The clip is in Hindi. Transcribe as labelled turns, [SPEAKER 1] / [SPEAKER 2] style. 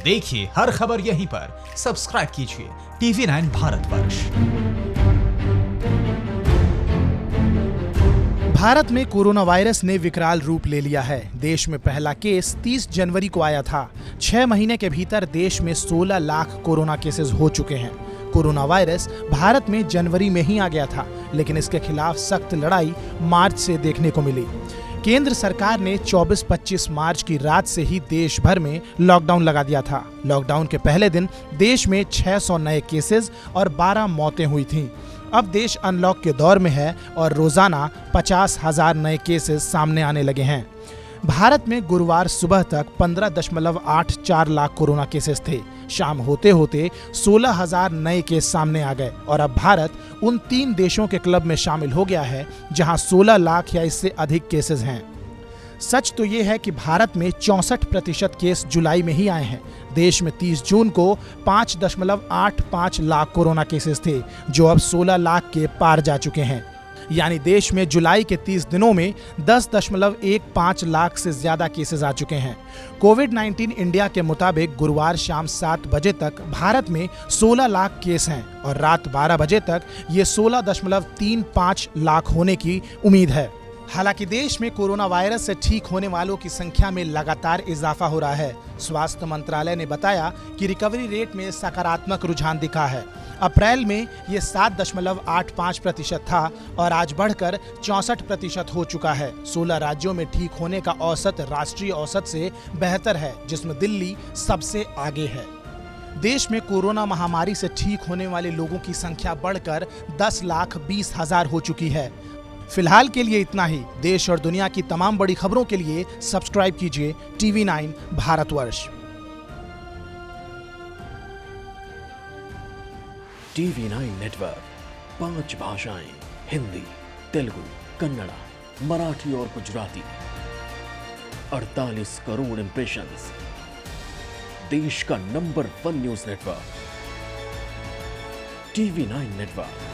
[SPEAKER 1] देखिए हर खबर यहीं पर, सब्सक्राइब कीजिए TV9 भारतवर्ष।
[SPEAKER 2] भारत में कोरोना वायरस ने विकराल रूप ले लिया है। देश में पहला केस 30 जनवरी को आया था। 6 महीने के भीतर देश में 16 लाख कोरोना केसेस हो चुके हैं। कोरोना वायरस भारत में जनवरी में ही आ गया था, लेकिन इसके खिलाफ सख्त लड़ाई मार्च से देखने को मिली। केंद्र सरकार ने 24-25 मार्च की रात से ही देश भर में लॉकडाउन लगा दिया था। लॉकडाउन के पहले दिन देश में 600 नए केसेस और 12 मौतें हुई थीं। अब देश अनलॉक के दौर में है और रोजाना 50,000 नए केसेस सामने आने लगे हैं। भारत में गुरुवार सुबह तक 15.84 लाख कोरोना केसेस थे। शाम होते होते 16,000 नए केस सामने आ गए और अब भारत उन 3 देशों के क्लब में शामिल हो गया है जहां 16 लाख या इससे अधिक केसेस हैं। सच तो ये है कि भारत में 64% केस जुलाई में ही आए हैं। देश में 30 जून को 5.85 लाख कोरोना केसेस थे, जो अब 16 लाख के पार जा चुके हैं। यानी देश में जुलाई के 30 दिनों में 10.15 लाख से ज्यादा केसेस आ चुके हैं। कोविड-19 इंडिया के मुताबिक गुरुवार शाम 7 बजे तक भारत में 16 लाख केस हैं और रात 12 बजे तक ये 16.35 लाख होने की उम्मीद है। हालांकि देश में कोरोना वायरस से ठीक होने वालों की संख्या में लगातार इजाफा हो रहा है। स्वास्थ्य मंत्रालय ने बताया कि रिकवरी रेट में सकारात्मक रुझान दिखा है। अप्रैल में ये 7.85% था और आज बढ़कर 64% हो चुका है। 16 राज्यों में ठीक होने का औसत राष्ट्रीय औसत से बेहतर है, जिसमें दिल्ली सबसे आगे है। देश में कोरोना महामारी से ठीक होने वाले लोगों की संख्या बढ़कर 10,20,000 हो चुकी है। फिलहाल के लिए इतना ही। देश और दुनिया की तमाम बड़ी खबरों के लिए सब्सक्राइब कीजिए TV9 भारतवर्ष।
[SPEAKER 3] TV9 नेटवर्क 5 भाषाएं, हिंदी, तेलुगु, कन्नड़ा, मराठी और गुजराती। 48 करोड़ इंप्रेशंस। देश का number 1 news network TV9 network.